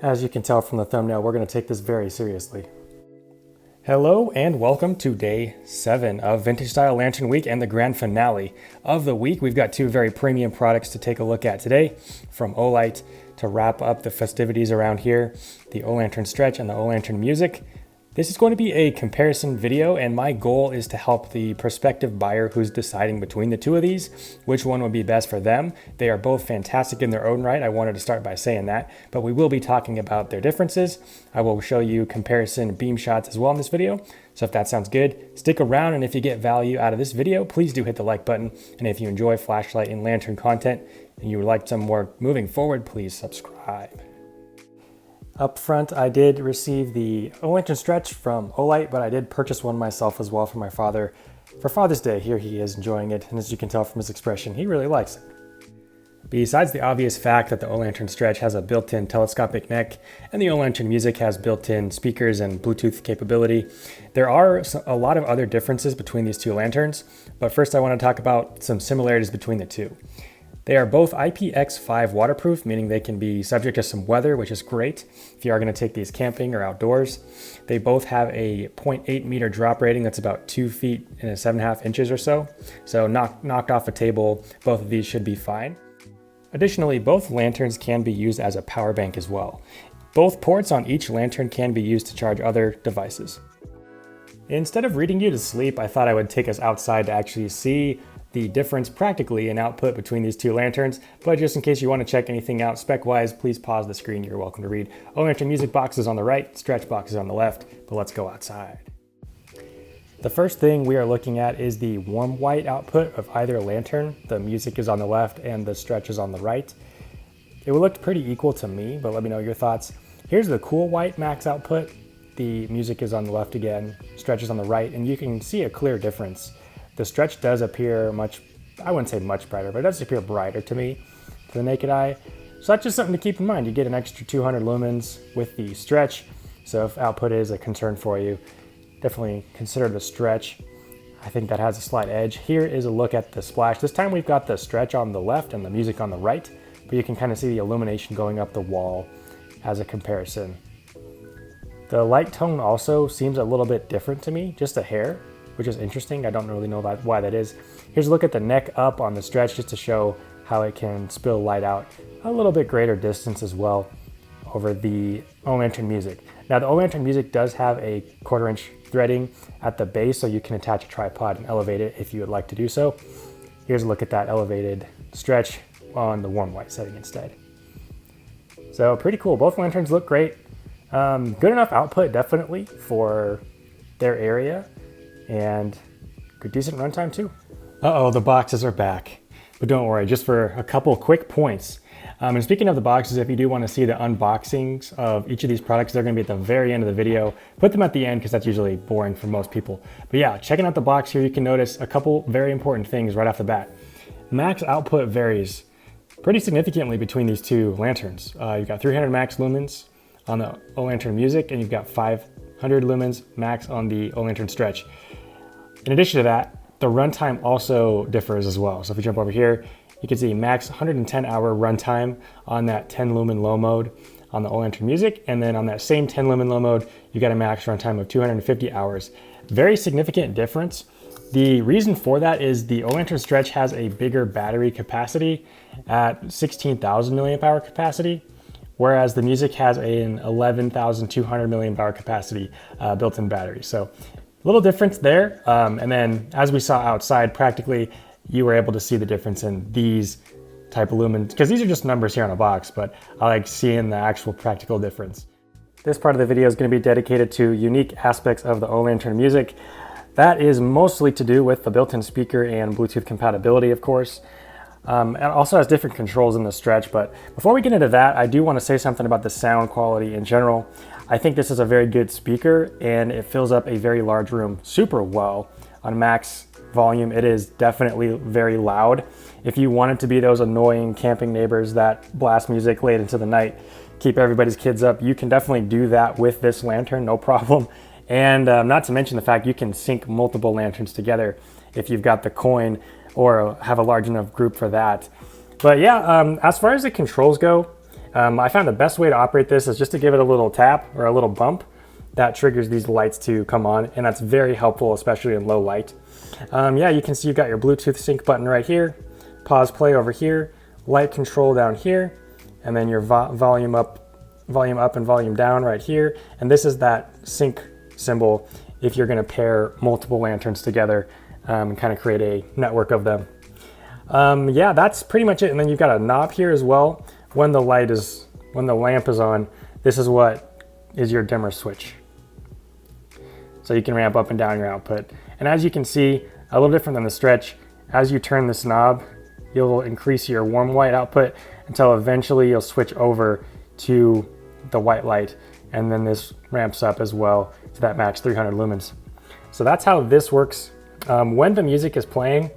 As you can tell from the thumbnail, we're going to take this very seriously. Hello and welcome to day 7 of Vintage Style Lantern Week and the grand finale of the week. We've got two very premium products to take a look at today from Olight to wrap up the festivities around here, the Olantern Stretch and the Olantern Music. This is going to be a comparison video, and my goal is to help the prospective buyer who's deciding between the two of these, which one would be best for them. They are both fantastic in their own right. I wanted to start by saying that, but we will be talking about their differences. I will show you comparison beam shots as well in this video. So if that sounds good, stick around, and if you get value out of this video, please do hit the like button. And if you enjoy flashlight and lantern content and you would like some more moving forward, please subscribe. Up front, I did receive the Olantern Stretch from Olight, but I did purchase one myself as well for my father for Father's Day. Here he is enjoying it, and as you can tell from his expression, he really likes it. Besides the obvious fact that the Olantern Stretch has a built-in telescopic neck and the Olantern Music has built-in speakers and Bluetooth capability, there are a lot of other differences between these two lanterns, but first I want to talk about some similarities between the two. They are both IPX5 waterproof, meaning they can be subject to some weather, which is great if you are going to take these camping or outdoors. They both have a 0.8 meter drop rating that's about 2 feet and 7.5 inches or so. So knocked off a table, both of these should be fine. Additionally, both lanterns can be used as a power bank as well. Both ports on each lantern can be used to charge other devices. Instead of reading you to sleep, I thought I would take us outside to actually see the difference practically in output between these two lanterns, but just in case you want to check anything out spec-wise, please pause the screen. You're welcome to read. Olantern Music box is on the right, Stretch box is on the left, but let's go outside. The first thing we are looking at is the warm white output of either lantern. The Music is on the left and the Stretch is on the right. It would look pretty equal to me, but let me know your thoughts. Here's the cool white max output. The Music is on the left again, Stretch is on the right, and you can see a clear difference. The Stretch does appear much, I wouldn't say much brighter, but it does appear brighter to me, to the naked eye. So that's just something to keep in mind. You get an extra 200 lumens with the Stretch. So if output is a concern for you, definitely consider the Stretch. I think that has a slight edge. Here is a look at the splash. This time we've got the Stretch on the left and the Music on the right, but you can kind of see the illumination going up the wall as a comparison. The light tone also seems a little bit different to me, just a hair, which is interesting. I don't really know why that is. Here's a look at the neck up on the Stretch just to show how it can spill light out a little bit greater distance as well over the Olantern Music. Now the Olantern Music does have a 1/4 inch threading at the base, so you can attach a tripod and elevate it if you would like to do so. Here's a look at that elevated Stretch on the warm white setting instead. So pretty cool. Both lanterns look great. Good enough output definitely for their area, and good decent runtime too. Uh-oh, the boxes are back. But don't worry, just for a couple quick points. And speaking of the boxes, if you do want to see the unboxings of each of these products, they're going to be at the very end of the video. Put them at the end because that's usually boring for most people. But yeah, checking out the box here, you can notice a couple very important things right off the bat. Max output varies pretty significantly between these two lanterns. You've got 300 max lumens on the Olantern Music, and you've got 500 lumens max on the Olantern Stretch. In addition to that, the runtime also differs as well. So if you jump over here, you can see max 110 hour runtime on that 10 lumen low mode on the Olantern Music, and then on that same 10 lumen low mode, you got a max runtime of 250 hours. Very significant difference. The reason for that is the Olantern Stretch has a bigger battery capacity at 16,000 milliamp hour capacity, whereas the Music has an 11,200 milliamp hour capacity built-in battery. So a little difference there. And then as we saw outside, practically you were able to see the difference in these type of lumens, because these are just numbers here on a box, but I like seeing the actual practical difference. This part of the video is going to be dedicated to unique aspects of the Olantern Music. That is mostly to do with the built-in speaker and Bluetooth compatibility, of course. It also has different controls in the Stretch, but before we get into that, I do want to say something about the sound quality in general. I think this is a very good speaker, and it fills up a very large room super well. On max volume, it is definitely very loud. If you wanted to be those annoying camping neighbors that blast music late into the night, keep everybody's kids up, you can definitely do that with this lantern, no problem. And not to mention the fact you can sync multiple lanterns together if you've got the coin or have a large enough group for that. But yeah, as far as the controls go, I found the best way to operate this is just to give it a little tap or a little bump. That triggers these lights to come on, and that's very helpful, especially in low light. Yeah, you can see you've got your Bluetooth sync button right here, pause play over here, light control down here, and then your volume up and volume down right here. And this is that sync symbol if you're gonna pair multiple lanterns together and kind of create a network of them. Yeah, that's pretty much it. And then you've got a knob here as well. When the lamp is on, this is what is your dimmer switch. So you can ramp up and down your output. And as you can see, a little different than the stretch, as you turn this knob, you'll increase your warm white output until eventually you'll switch over to the white light. And then this ramps up as well to that max 300 lumens. So that's how this works. When the music is playing,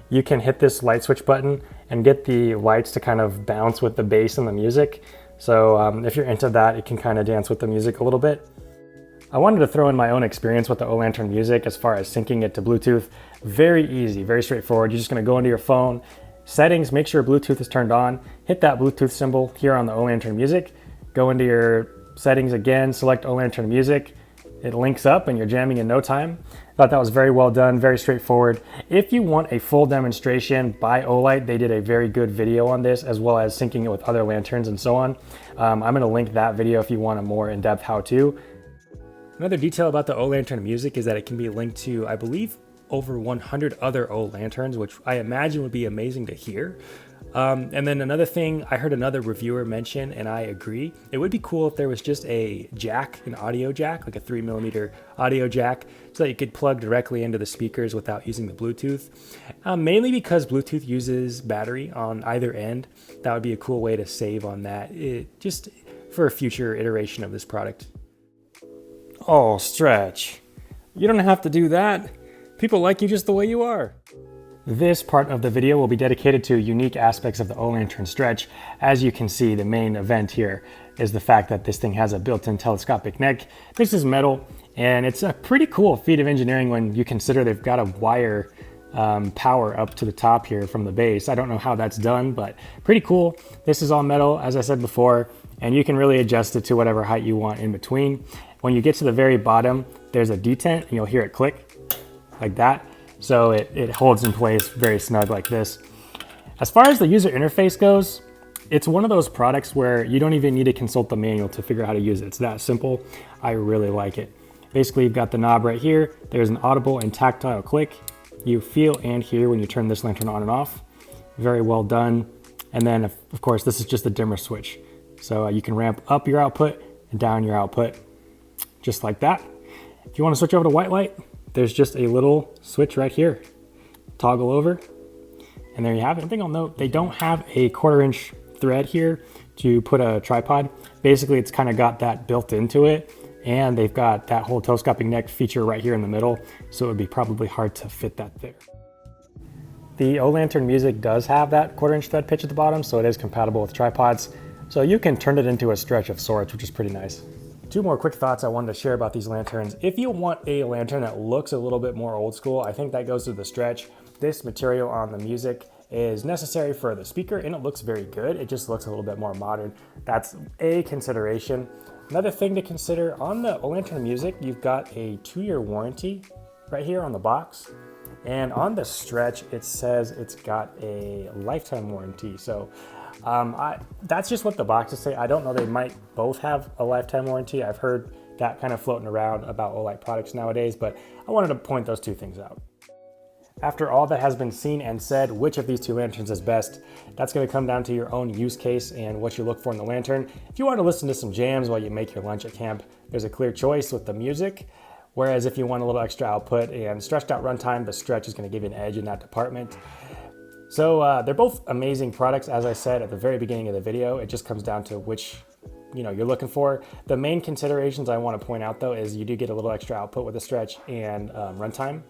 you can hit this light switch button and get the lights to kind of bounce with the bass and the music. So if you're into that, it can kind of dance with the music a little bit. I wanted to throw in my own experience with the Olantern music as far as syncing it to Bluetooth. Very easy, very straightforward. You're just gonna go into your phone, settings, make sure Bluetooth is turned on, hit that Bluetooth symbol here on the Olantern music, go into your settings again, select Olantern music. It links up and you're jamming in no time. Thought that was very well done, very straightforward. If you want a full demonstration by Olight, they did a very good video on this, as well as syncing it with other lanterns and so on. I'm gonna link that video if you want a more in-depth how-to. Another detail about the Olantern music is that it can be linked to, I believe, over 100 other Olanterns, which I imagine would be amazing to hear. And then another thing, I heard another reviewer mention, and I agree, it would be cool if there was just a jack, an audio jack, like a 3mm audio jack, so that you could plug directly into the speakers without using the Bluetooth. Mainly because Bluetooth uses battery on either end. That would be a cool way to save on that, just for a future iteration of this product. Oh, Stretch, you don't have to do that. People like you just the way you are. This part of the video will be dedicated to unique aspects of the Olantern Stretch. As you can see, the main event here is the fact that this thing has a built-in telescopic neck. This is metal, and it's a pretty cool feat of engineering when you consider they've got a wire power up to the top here from the base. I don't know how that's done, but pretty cool. This is all metal, as I said before, and you can really adjust it to whatever height you want in between. When you get to the very bottom, there's a detent, and you'll hear it click like that. So it holds in place very snug like this. As far as the user interface goes, it's one of those products where you don't even need to consult the manual to figure out how to use it. It's that simple. I really like it. Basically, you've got the knob right here. There's an audible and tactile click. You feel and hear when you turn this lantern on and off. Very well done. And then, of course, this is just a dimmer switch. So you can ramp up your output and down your output, just like that. If you want to switch over to white light, there's just a little switch right here. Toggle over, and there you have it. One thing I'll note, they don't have a 1/4-inch thread here to put a tripod. Basically, it's kind of got that built into it, and they've got that whole telescopic neck feature right here in the middle, so it would be probably hard to fit that there. The Olantern music does have that 1/4-inch thread pitch at the bottom, so it is compatible with tripods. So you can turn it into a stretch of sorts, which is pretty nice. Two more quick thoughts I wanted to share about these lanterns. If you want a lantern that looks a little bit more old school, I think that goes to the stretch. This material on the music is necessary for the speaker, and it looks very good. It just looks a little bit more modern. That's a consideration. Another thing to consider, on the Olantern music, you've got a 2-year warranty right here on the box. And on the stretch, it says it's got a lifetime warranty. So that's just what the boxes say. I don't know, they might both have a lifetime warranty. I've heard that kind of floating around about Olight products nowadays, but I wanted to point those two things out. After all that has been seen and said, which of these two lanterns is best? That's going to come down to your own use case and what you look for in the lantern. If you want to listen to some jams while you make your lunch at camp, there's a clear choice with the music. Whereas if you want a little extra output and stretched out runtime, the stretch is going to give you an edge in that department. So they're both amazing products, as I said at the very beginning of the video. It just comes down to which you're looking for. The main considerations I want to point out though is you do get a little extra output with the stretch and runtime,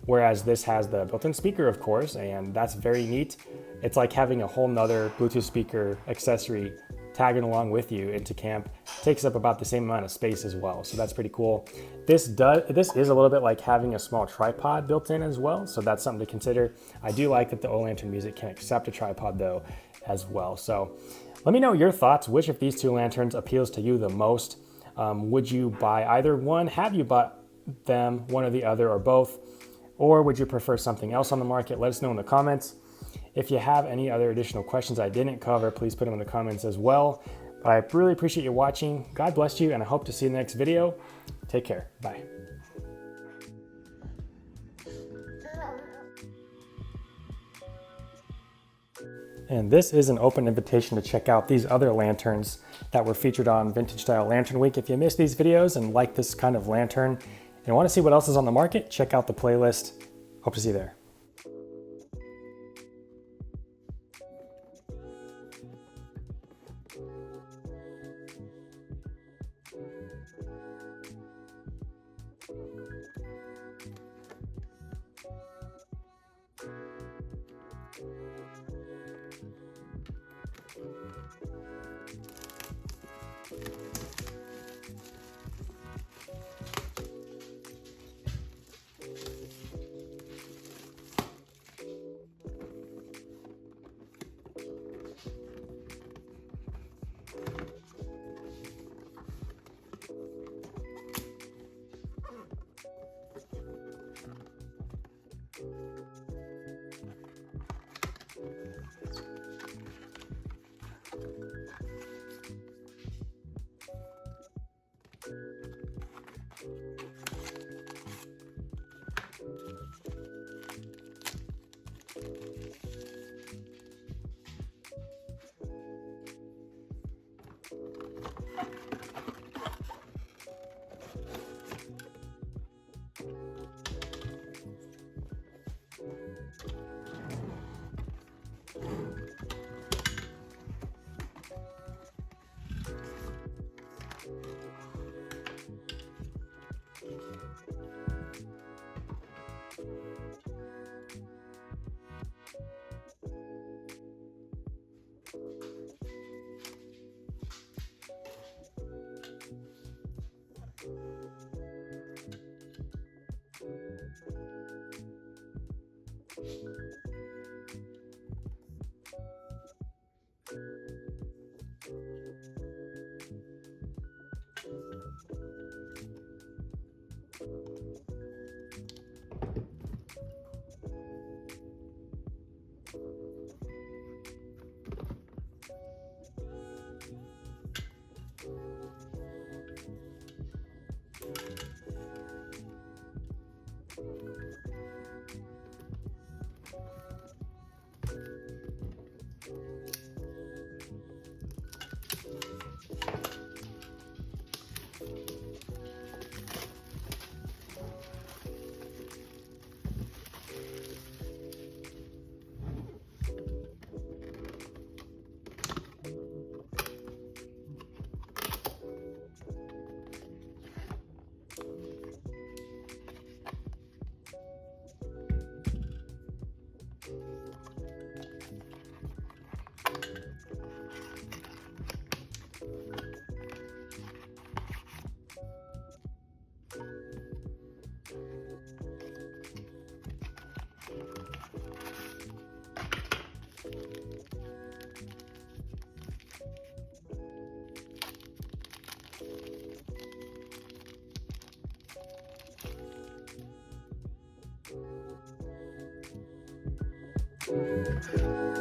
whereas this has the built-in speaker, of course, and that's very neat. It's like having a whole nother Bluetooth speaker accessory tagging along with you into camp. Takes up about the same amount of space as well, so that's pretty cool. This is a little bit like having a small tripod built in as well, so that's something to consider. I do like that the Olantern music can accept a tripod though, as well. So let me know your thoughts. Which of these two lanterns appeals to you the most? Would you buy either one? Have you bought them, one or the other, or both? Or would you prefer something else on the market? Let us know in the comments. If you have any other additional questions I didn't cover, please put them in the comments as well. But I really appreciate you watching. God bless you, and I hope to see you in the next video. Take care. Bye. And this is an open invitation to check out these other lanterns that were featured on Vintage Style Lantern Week. If you missed these videos and like this kind of lantern and want to see what else is on the market, check out the playlist. Hope to see you there. Thank you.